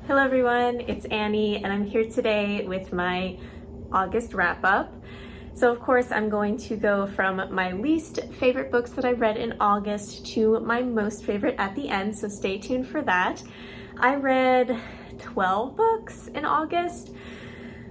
Hello everyone, it's Annie and I'm here today with my August wrap-up. So of course I'm going to go from my least favorite books that I read in August to my most favorite at the end, so stay tuned for that. I read 12 books in August,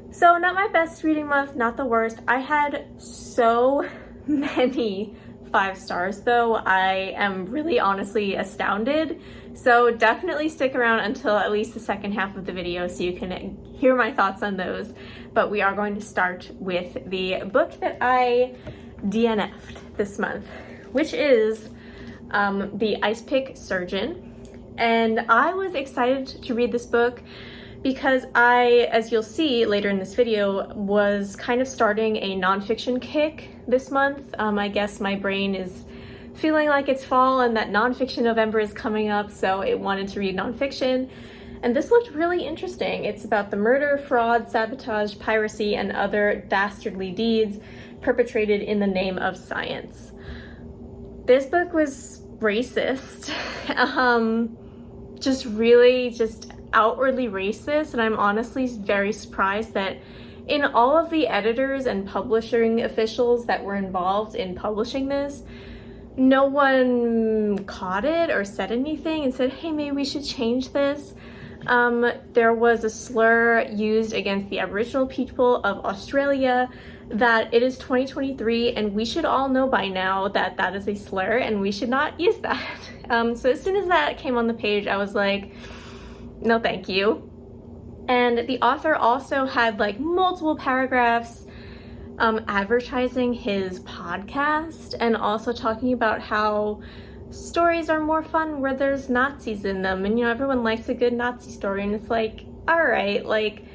so not my best reading month, not the worst. I had so many 5 stars though. I am really honestly astounded. So definitely stick around until at least the second half of the video so you can hear my thoughts on those. But we are going to start with the book that I DNF'd this month, which is The Ice Pick Surgeon. And I was excited to read this book because I, as you'll see later in this video, was kind of starting a nonfiction kick this month. I guess my brain is feeling like it's fall and that nonfiction November is coming up, so it wanted to read nonfiction. And this looked really interesting. It's about the murder, fraud, sabotage, piracy, and other dastardly deeds perpetrated in the name of science. This book was racist, just outwardly racist, and I'm honestly very surprised that in all of the editors and publishing officials that were involved in publishing this, no one caught it or said anything and said, hey, maybe we should change this. There was a slur used against the Aboriginal people of Australia that it is 2023 and we should all know by now that that is a slur and we should not use that. So as soon as that came on the page, I was like, no thank you. And the author also had like multiple paragraphs advertising his podcast and also talking about how stories are more fun where there's Nazis in them, and everyone likes a good Nazi story, and it's like, all right, like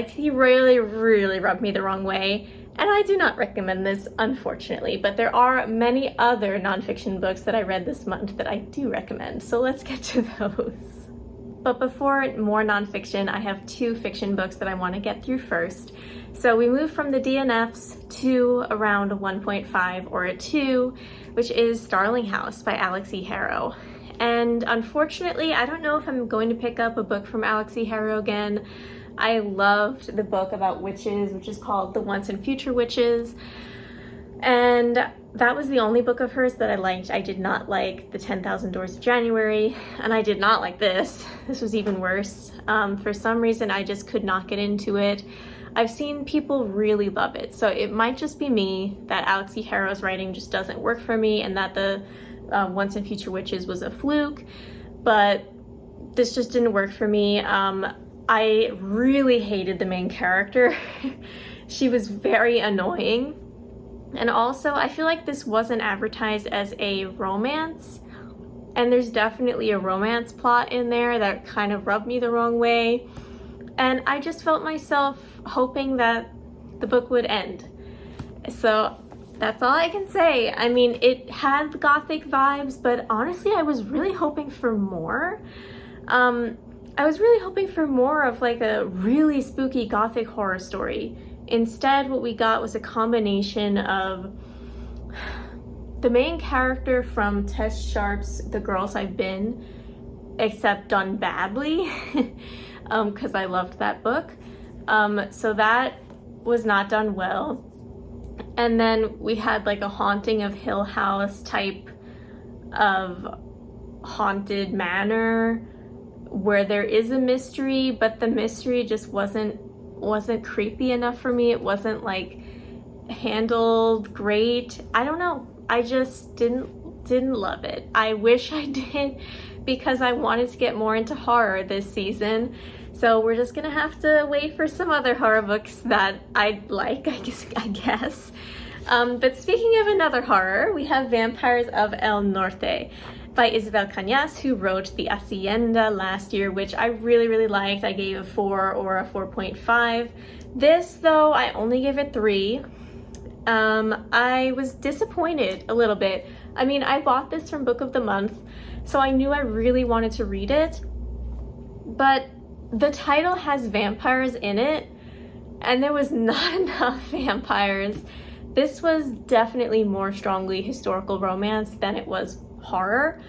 he really rubbed me the wrong way, and I do not recommend this, unfortunately. But there are many other nonfiction books that I read this month that I do recommend, so let's get to those. But before more nonfiction, I have 2 fiction books that I want to get through first. So we move from the DNFs to around a 1.5 or a 2, which is Starling House by Alex E. Harrow. And unfortunately, I don't know if I'm going to pick up a book from Alex E. Harrow again. I loved the book about witches, which is called The Once and Future Witches. And that was the only book of hers that I liked. I did not like The 10,000 Doors of January, and I did not like this. This was even worse. For some reason, I just could not get into it. I've seen people really love it, so it might just be me that Alex E. Harrow's writing just doesn't work for me, and that the Once and Future Witches was a fluke, but this just didn't work for me. I really hated the main character. She was very annoying. And also, I feel like this wasn't advertised as a romance, and there's definitely a romance plot in there that kind of rubbed me the wrong way. And I just felt myself hoping that the book would end. So that's all I can say. I mean, it had gothic vibes, but honestly, I was really hoping for more. I was really hoping for more of like a really spooky gothic horror story. Instead, what we got was a combination of the main character from Tess Sharp's The Girls I've Been, except done badly, because I loved that book. So that was not done well. And then we had like a Haunting of Hill House type of haunted manor where there is a mystery, but the mystery just wasn't creepy enough for me. It wasn't like handled great. I don't know. I just didn't love it. I wish I did, because I wanted to get more into horror this season. So we're just gonna have to wait for some other horror books that I like, I guess. But speaking of another horror, we have Vampires of El Norte by Isabel Cañas, who wrote The Hacienda last year, which I really liked. I gave a 4 or a 4.5. This, though, I only gave it 3. I was disappointed a little bit. I mean, I bought this from Book of the Month, so I knew I really wanted to read it, but the title has vampires in it, and there was not enough vampires. This was definitely more strongly historical romance than it was horror,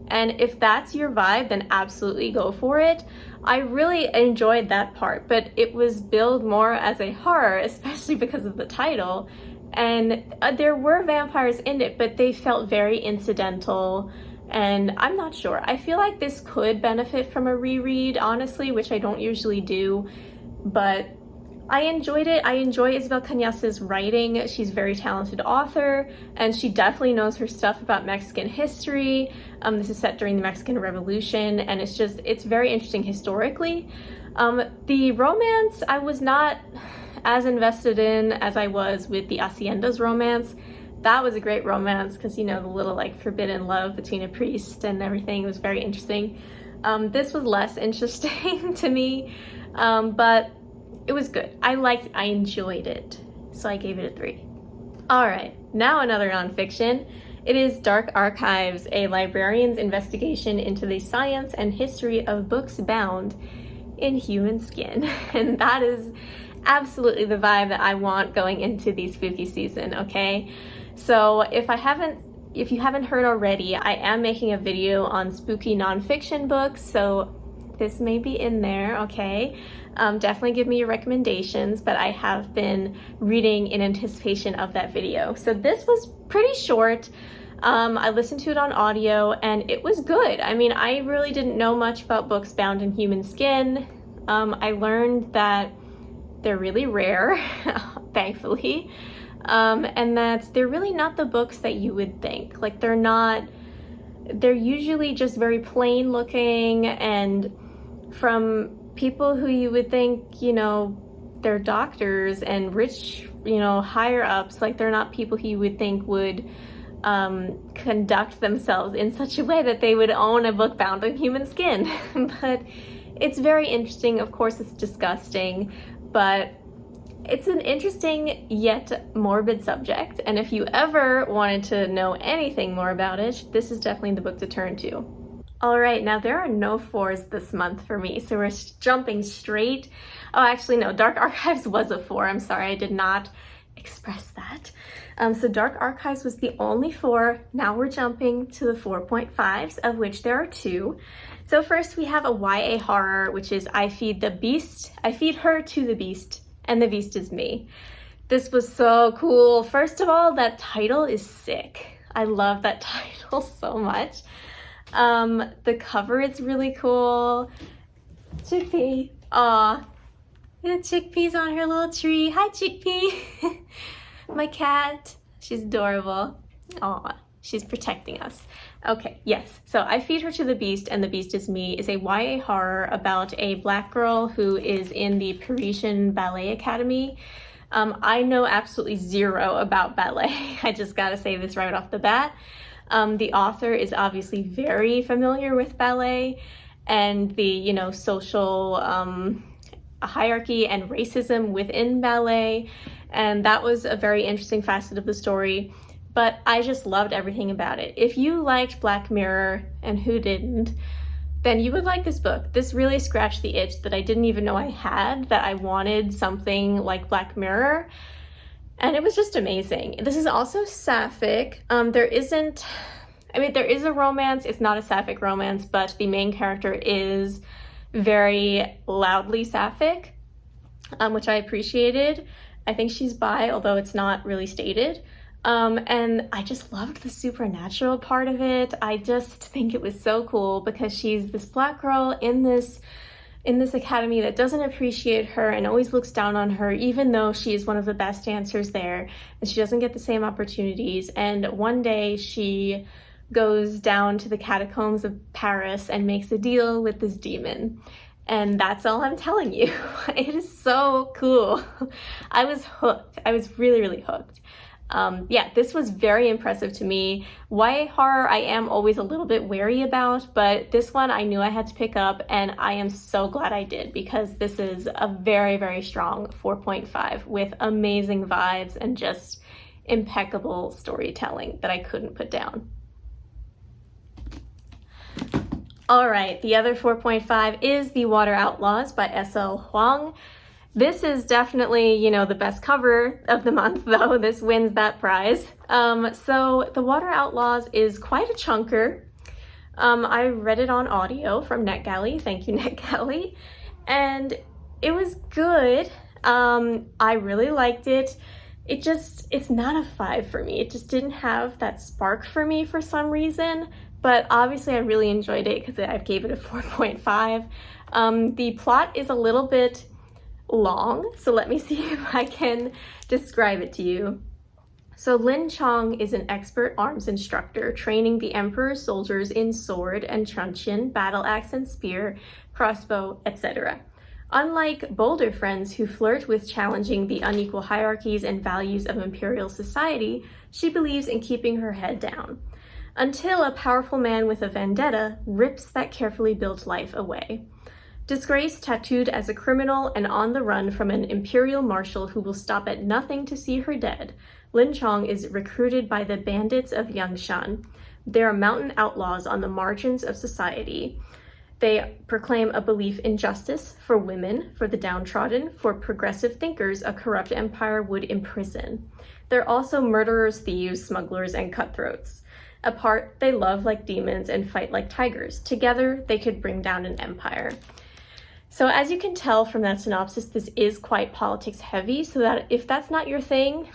And if that's your vibe, then absolutely go for it. I really enjoyed that part, but it was billed more as a horror, especially because of the title. And there were vampires in it, but they felt very incidental. And I'm not sure. I feel like this could benefit from a reread, honestly, which I don't usually do. But I enjoyed it. I enjoy Isabel Cañas's writing. She's a very talented author, and she definitely knows her stuff about Mexican history. This is set during the Mexican Revolution, and it's very interesting historically. The romance, I was not as invested in as I was with the Hacienda's romance. That was a great romance because, you know, the little like forbidden love between a priest and everything was very interesting. This was less interesting to me, but it was good. I enjoyed it. So I gave it a 3. All right, now another nonfiction. It is Dark Archives, a librarian's investigation into the science and history of books bound in human skin. And that is absolutely the vibe that I want going into the spooky season, okay? So if you haven't heard already, I am making a video on spooky nonfiction books, so this may be in there, okay? Definitely give me your recommendations, but I have been reading in anticipation of that video. So this was pretty short. I listened to it on audio and it was good. I mean, I really didn't know much about books bound in human skin. I learned that they're really rare, thankfully, and that they're really not the books that you would think. Like they're usually just very plain looking and from people who you would think, you know, they're doctors and rich, you know, higher ups. Like they're not people who you would think would conduct themselves in such a way that they would own a book bound in human skin. But it's very interesting. Of course, it's disgusting, but it's an interesting yet morbid subject. And if you ever wanted to know anything more about it, this is definitely the book to turn to. All right, now there are no 4s this month for me, so we're jumping straight. Oh, actually, no, Dark Archives was a 4. I'm sorry, I did not express that. So Dark Archives was the only 4. Now we're jumping to the 4.5s, of which there are 2. So first we have a YA horror, which is I Feed the Beast. I feed her to the beast, and the beast is me. This was so cool. First of all, that title is sick. I love that title so much. The cover is really cool. Chickpea. Aw. The chickpea's on her little tree. Hi, Chickpea. My cat. She's adorable. Aw. She's protecting us. Okay, yes. So I Feed Her to the Beast and the Beast is Me is a YA horror about a Black girl who is in the Parisian Ballet Academy. I know absolutely zero about ballet. I just gotta say this right off the bat. The author is obviously very familiar with ballet and the, you know, social hierarchy and racism within ballet. And that was a very interesting facet of the story, but I just loved everything about it. If you liked Black Mirror, and who didn't, then you would like this book. This really scratched the itch that I didn't even know I had, that I wanted something like Black Mirror. And it was just amazing. This is also sapphic. There is a romance. It's not a sapphic romance, but the main character is very loudly sapphic, which I appreciated. I think she's bi, although it's not really stated. And I just loved the supernatural part of it. I just think it was so cool because she's this Black girl in this academy that doesn't appreciate her and always looks down on her, even though she is one of the best dancers there, and she doesn't get the same opportunities. And one day she goes down to the catacombs of Paris and makes a deal with this demon. And that's all I'm telling you. It is so cool. I was hooked. I was really, really hooked. Yeah, this was very impressive to me. YA horror I am always a little bit wary about, but this one I knew I had to pick up, and I am so glad I did because this is a very, very strong 4.5 with amazing vibes and just impeccable storytelling that I couldn't put down. All right, the other 4.5 is The Water Outlaws by S.L. Huang. This is definitely, you know, the best cover of the month, though. This wins that prize. So The Water Outlaws is quite a chunker. I read it on audio from NetGalley. Thank you, NetGalley. And it was good. I really liked it. It's not a 5 for me. It just didn't have that spark for me for some reason. But obviously I really enjoyed it because I gave it a 4.5. The plot is a little bit long, so let me see if I can describe it to you. So Lin Chong is an expert arms instructor, training the emperor's soldiers in sword and truncheon, battle axe and spear, crossbow, etc. Unlike bolder friends who flirt with challenging the unequal hierarchies and values of imperial society, she believes in keeping her head down. Until a powerful man with a vendetta rips that carefully built life away. Disgraced, tattooed as a criminal, and on the run from an imperial marshal who will stop at nothing to see her dead, Lin Chong is recruited by the bandits of Yangshan. They are mountain outlaws on the margins of society. They proclaim a belief in justice for women, for the downtrodden, for progressive thinkers a corrupt empire would imprison. They're also murderers, thieves, smugglers, and cutthroats. Apart, they love like demons and fight like tigers. Together, they could bring down an empire. So as you can tell from that synopsis, this is quite politics heavy, so that if that's not your thing,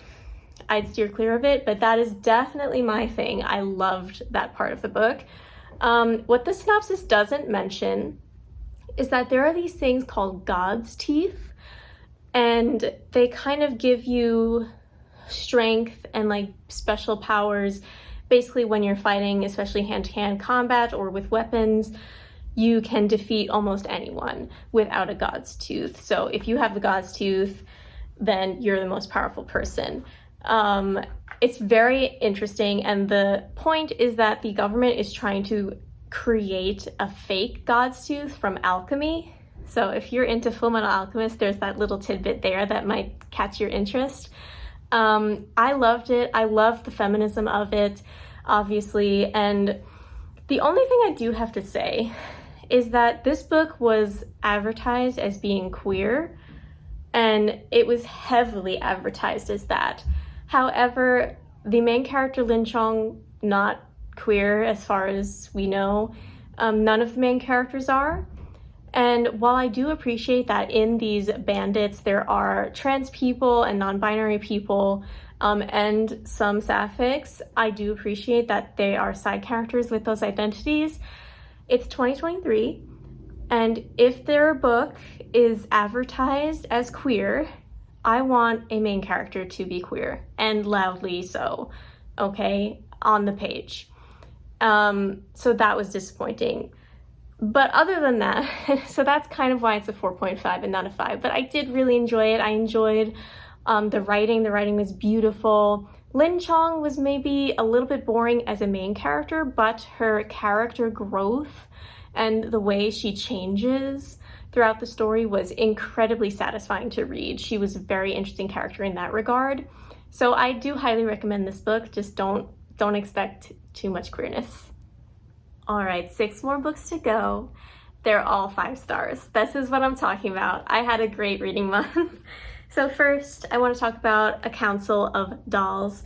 I'd steer clear of it, but that is definitely my thing. I loved that part of the book. What the synopsis doesn't mention is that there are these things called God's teeth, and they kind of give you strength and like special powers. Basically, when you're fighting, especially hand-to-hand combat or with weapons, you can defeat almost anyone without a God's tooth. So if you have the God's tooth, then you're the most powerful person. It's very interesting, and the point is that the government is trying to create a fake God's tooth from alchemy. So if you're into Fullmetal Alchemist, there's that little tidbit there that might catch your interest. I loved it. I loved the feminism of it, obviously. And the only thing I do have to say is that this book was advertised as being queer, and it was heavily advertised as that. However, the main character, Lin Chong, not queer as far as we know. None of the main characters are. And while I do appreciate that in these bandits there are trans people and non-binary people and some sapphics, I do appreciate that they are side characters with those identities. It's 2023, and if their book is advertised as queer, I want a main character to be queer, and loudly so, okay, on the page. So that was disappointing. But other than that, so that's kind of why it's a 4.5 and not a 5. But I did really enjoy it. I enjoyed the writing. The writing was beautiful. Lin Chong was maybe a little bit boring as a main character, but her character growth and the way she changes throughout the story was incredibly satisfying to read. She was a very interesting character in that regard. So I do highly recommend this book. Just don't expect too much queerness. All right, 6 more books to go. They're all 5 stars. This is what I'm talking about. I had a great reading month. So first, I want to talk about A Council of Dolls.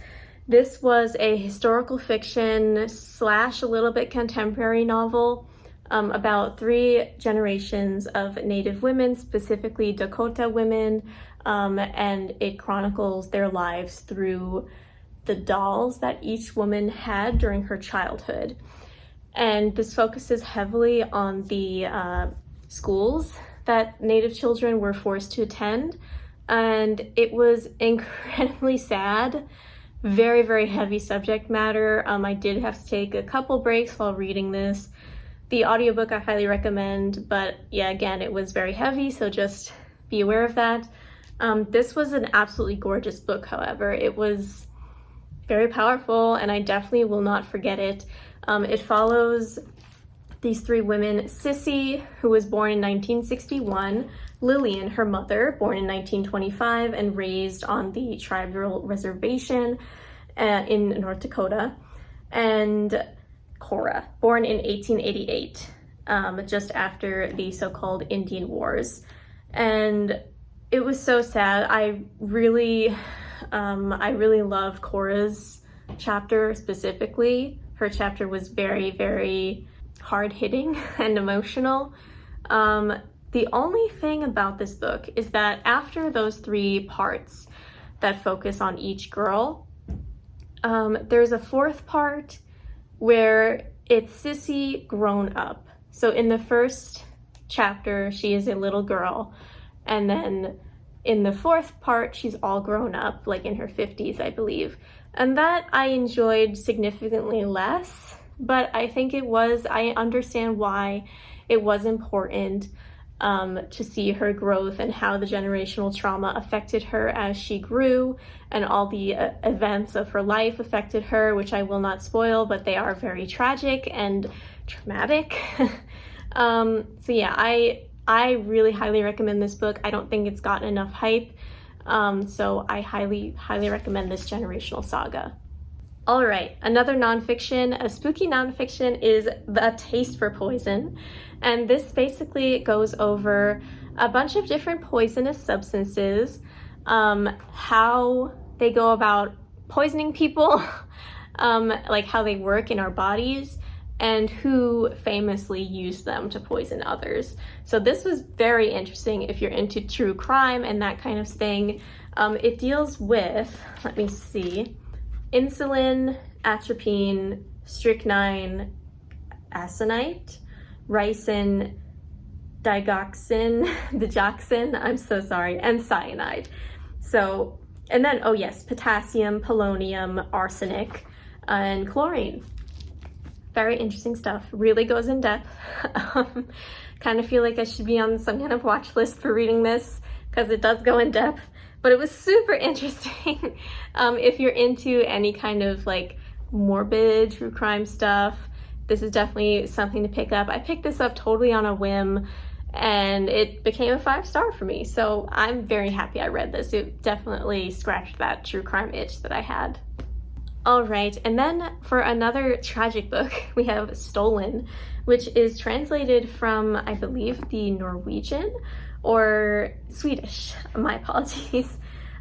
This was a historical fiction / a little bit contemporary novel about 3 generations of Native women, specifically Dakota women, and it chronicles their lives through the dolls that each woman had during her childhood. And this focuses heavily on the schools that Native children were forced to attend. And it was incredibly sad, very, very heavy subject matter. I did have to take a couple breaks while reading this. The audiobook I highly recommend, but yeah, again, it was very heavy, so just be aware of that. This was an absolutely gorgeous book, however. It was very powerful, and I definitely will not forget it. It follows these 3 women: Sissy, who was born in 1961, Lillian, her mother, born in 1925 and raised on the tribal reservation in North Dakota, and Cora, born in 1888, just after the so-called Indian Wars. And it was so sad. I really loved Cora's chapter specifically. Her chapter was very, very hard-hitting and emotional. The only thing about this book is that after those 3 parts that focus on each girl, there's a 4th part where it's Sissy grown up. So in the first chapter, she is a little girl, and then in the 4th part, she's all grown up, like in her 50s, I believe. And that I enjoyed significantly less, but I think I understand why it was important to see her growth and how the generational trauma affected her as she grew, and all the events of her life affected her, which I will not spoil, but they are very tragic and traumatic. So yeah, I really highly recommend this book. I don't think it's gotten enough hype, so I highly recommend this generational saga. All right, another nonfiction, a spooky nonfiction, is The Taste for Poison. And this basically goes over a bunch of different poisonous substances, how they go about poisoning people, like how they work in our bodies, and who famously used them to poison others. So this was very interesting if you're into true crime and that kind of thing. It deals with, let me see, insulin, atropine, strychnine, aconite, ricin, digoxin, I'm so sorry, and cyanide. So, and then, oh yes, potassium, polonium, arsenic, and chlorine. Very interesting stuff, really goes in depth. Kind of feel like I should be on some kind of watch list for reading this, because it does go in depth, but it was super interesting. If you're into any kind of like morbid true crime stuff, this is definitely something to pick up. I picked this up totally on a whim, and it became a 5-star for me. So I'm very happy I read this. It definitely scratched that true crime itch that I had. All right, and then for another tragic book, we have Stolen, which is translated from, I believe, the Norwegian or Swedish, my apologies.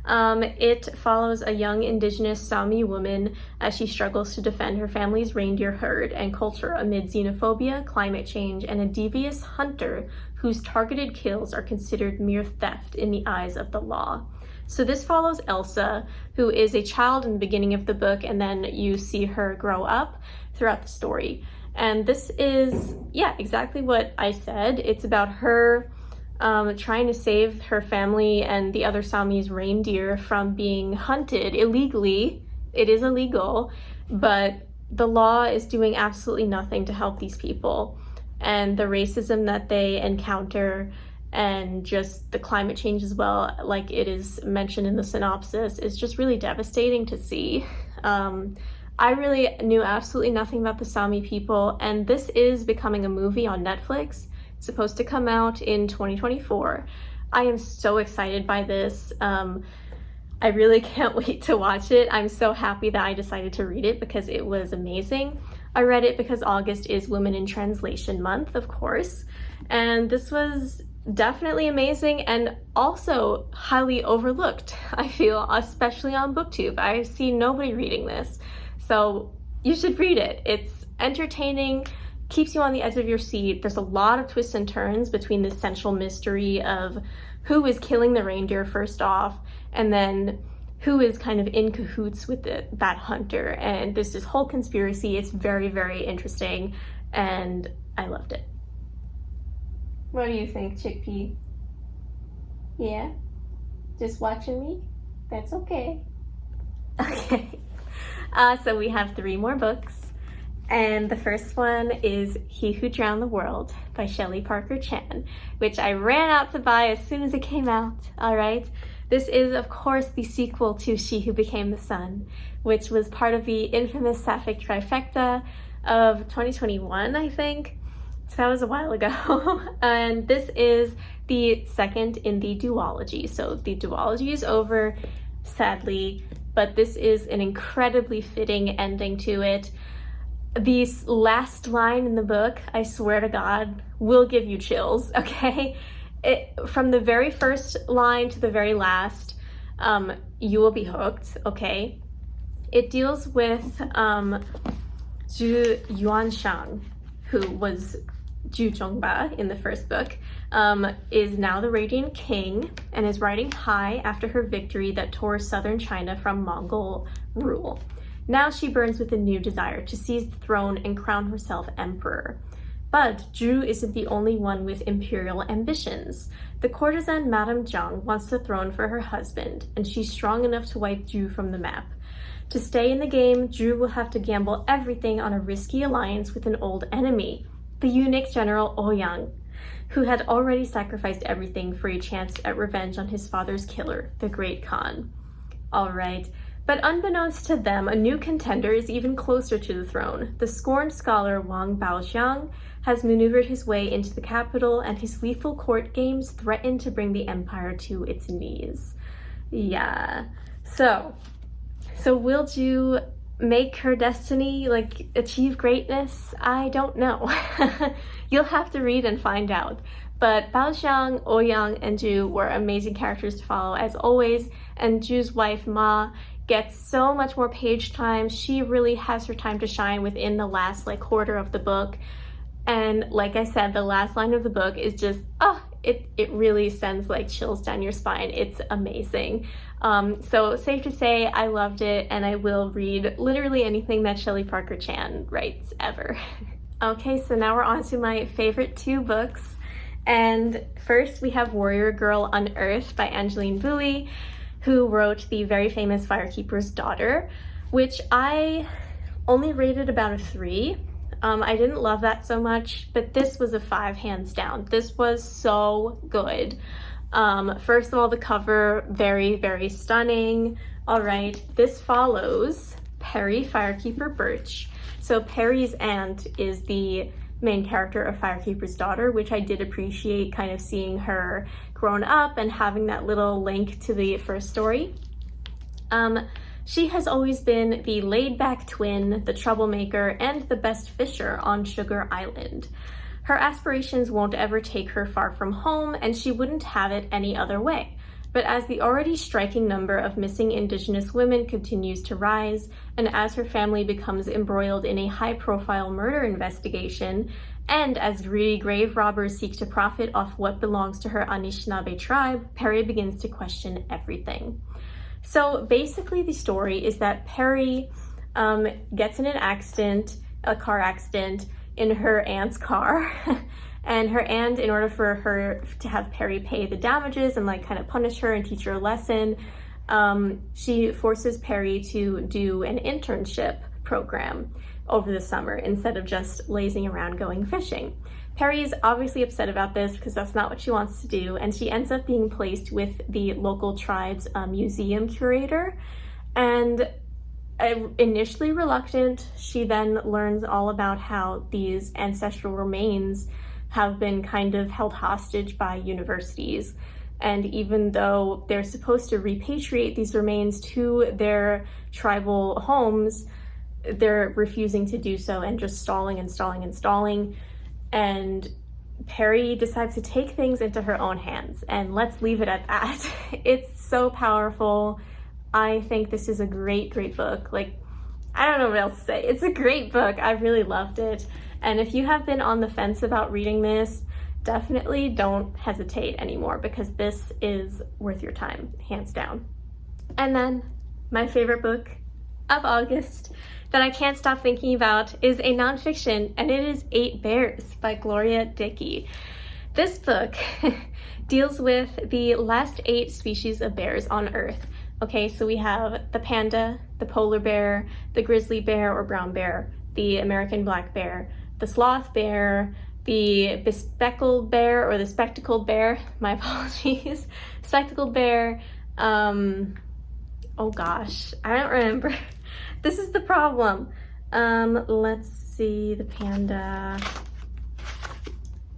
It follows a young indigenous Sami woman as she struggles to defend her family's reindeer herd and culture amid xenophobia, climate change, and a devious hunter whose targeted kills are considered mere theft in the eyes of the law. So this follows Elsa, who is a child in the beginning of the book, and then you see her grow up throughout the story. And this is, yeah, exactly what I said. It's about her trying to save her family and the other Sami's reindeer from being hunted illegally. It is illegal, but the law is doing absolutely nothing to help these people. And the racism that they encounter, and just the climate change as well, like it is mentioned in the synopsis, is just really devastating to see. I really knew absolutely nothing about the Sami people, and this is becoming a movie on Netflix. It's supposed to come out in 2024. I am so excited by this. I really can't wait to watch it. I'm so happy that I decided to read it because it was amazing. I read it because August is Women in Translation Month, of course, and this was definitely amazing and also highly overlooked, I feel, especially on Booktube. I see nobody reading this, so you should read it. It's entertaining, keeps you on the edge of your seat. There's a lot of twists and turns between the central mystery of who is killing the reindeer first off, and then who is kind of in cahoots with that hunter, and there's this whole conspiracy. It's very, very interesting, and I loved it. What do you think, Chickpea? Yeah? Just watching me? That's okay. Okay. So we have 3 more books. And the first one is He Who Drowned the World by Shelley Parker Chan, which I ran out to buy as soon as it came out, all right? This is, of course, the sequel to She Who Became the Sun, which was part of the infamous Sapphic trifecta of 2021, I think. So that was a while ago. And this is the second in the duology. So the duology is over, sadly, but this is an incredibly fitting ending to it. The last line in the book, I swear to God, will give you chills, okay? From the very first line to the very last, you will be hooked, okay? It deals with Zhu Yuanshang, who was Ju Jongba in the first book, is now the Radiant King and is riding high after her victory that tore southern China from Mongol rule. Now she burns with a new desire to seize the throne and crown herself emperor. But Ju isn't the only one with imperial ambitions. The courtesan Madame Zhang wants the throne for her husband, and she's strong enough to wipe Ju from the map. To stay in the game, Ju will have to gamble everything on a risky alliance with an old enemy, the eunuch general Ouyang, who had already sacrificed everything for a chance at revenge on his father's killer, the Great Khan. Alright, but unbeknownst to them, a new contender is even closer to the throne. The scorned scholar Wang Baoxiang has maneuvered his way into the capital, and his lethal court games threaten to bring the empire to its knees. Yeah, so will Ju make her destiny, like, achieve greatness? I don't know. You'll have to read and find out. But Baoxiang, Ouyang, and Ju were amazing characters to follow as always, and Ju's wife Ma gets so much more page time. She really has her time to shine within the last quarter of the book. And like I said, the last line of the book is just, it really sends chills down your spine. It's amazing. So safe to say I loved it, and I will read literally anything that Shelley Parker Chan writes ever. Okay, so now we're on to my favorite 2 books. And first we have Warrior Girl Unearthed by Angeline Boulley, who wrote the very famous Firekeeper's Daughter, which I only rated about a 3. I didn't love that so much, but this was a 5 hands down. This was so good. First of all, the cover, very, very stunning. All right, this follows Perry Firekeeper Birch. So Perry's aunt is the main character of Firekeeper's Daughter, which I did appreciate, kind of seeing her grown up and having that little link to the first story. She has always been the laid-back twin, the troublemaker, and the best fisher on Sugar Island. Her aspirations won't ever take her far from home, and she wouldn't have it any other way. But as the already striking number of missing Indigenous women continues to rise, and as her family becomes embroiled in a high-profile murder investigation, and as greedy grave robbers seek to profit off what belongs to her Anishinaabe tribe, Perry begins to question everything. So basically the story is that Perry gets in a car accident in her aunt's car, and her aunt, in order for her to have Perry pay the damages and kind of punish her and teach her a lesson, she forces Perry to do an internship program over the summer instead of just lazing around going fishing. Perry is obviously upset about this because that's not what she wants to do, and she ends up being placed with the local tribe's museum curator. And initially reluctant, she then learns all about how these ancestral remains have been kind of held hostage by universities. And even though they're supposed to repatriate these remains to their tribal homes, they're refusing to do so and just stalling and stalling and stalling. And Perry decides to take things into her own hands, and let's leave it at that. It's so powerful. I think this is a great, great book. I don't know what else to say. It's a great book. I really loved it. And if you have been on the fence about reading this, definitely don't hesitate anymore, because this is worth your time, hands down. And then my favorite book of August that I can't stop thinking about is a nonfiction, and it is 8 Bears by Gloria Dickey. This book deals with the last 8 species of bears on Earth. Okay, so we have the panda, the polar bear, the grizzly bear or brown bear, the American black bear, the sloth bear, the bespectacled bear or the spectacled bear, my apologies, spectacled bear, oh gosh, I don't remember. This is the problem. Let's see, the panda.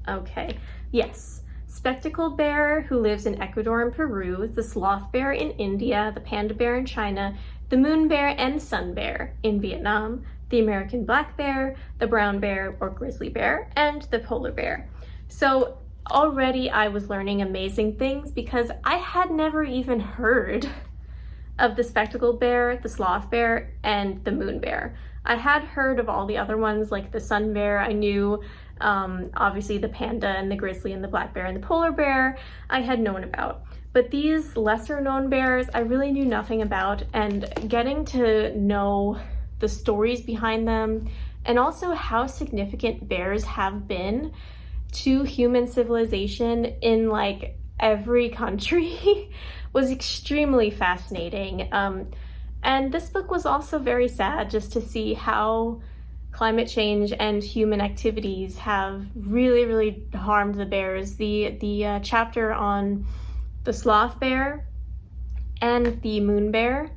Okay, yes. Spectacled bear, who lives in Ecuador and Peru, the sloth bear in India, the panda bear in China, the moon bear and sun bear in Vietnam, the American black bear, the brown bear or grizzly bear, and the polar bear. So already I was learning amazing things because I had never even heard of the spectacled bear, the sloth bear, and the moon bear. I had heard of all the other ones, like the sun bear. I knew obviously the panda and the grizzly and the black bear and the polar bear I had known about. But these lesser known bears I really knew nothing about, and getting to know the stories behind them and also how significant bears have been to human civilization in like every country was extremely fascinating. And this book was also very sad, just to see how climate change and human activities have really harmed the bears. The chapter on the sloth bear and the moon bear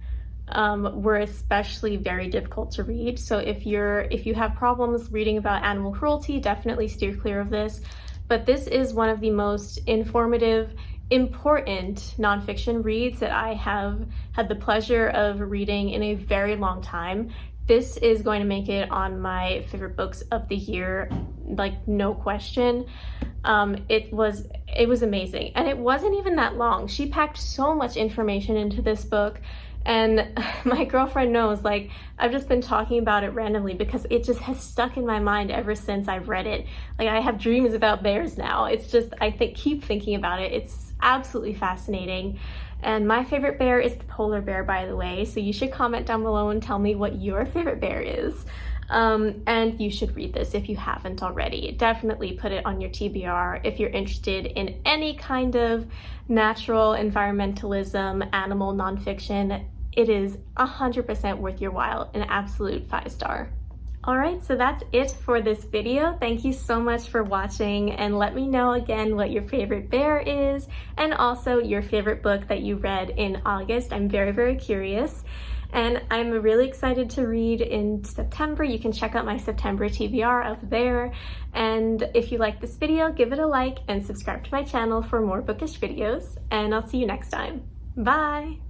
were especially very difficult to read. So if you have problems reading about animal cruelty, definitely steer clear of this. But this is one of the most informative, important nonfiction reads that I have had the pleasure of reading in a very long time. This is going to make it on my favorite books of the year, like no question. It was amazing, and it wasn't even that long. She packed so much information into this book, and my girlfriend knows, like, I've just been talking about it randomly because it just has stuck in my mind ever since I've read it. Like, I have dreams about bears now. It's just, keep thinking about it. It's absolutely fascinating. And my favorite bear is the polar bear, by the way, so you should comment down below and tell me what your favorite bear is. And you should read this if you haven't already. Definitely put it on your TBR if you're interested in any kind of natural environmentalism, animal nonfiction. It is 100% worth your while, an absolute 5-star. Alright, so that's it for this video. Thank you so much for watching, and let me know again what your favorite bear is, and also your favorite book that you read in August. I'm very curious, and I'm really excited to read in September. You can check out my September TBR up there, and if you like this video, give it a like and subscribe to my channel for more bookish videos, and I'll see you next time. Bye!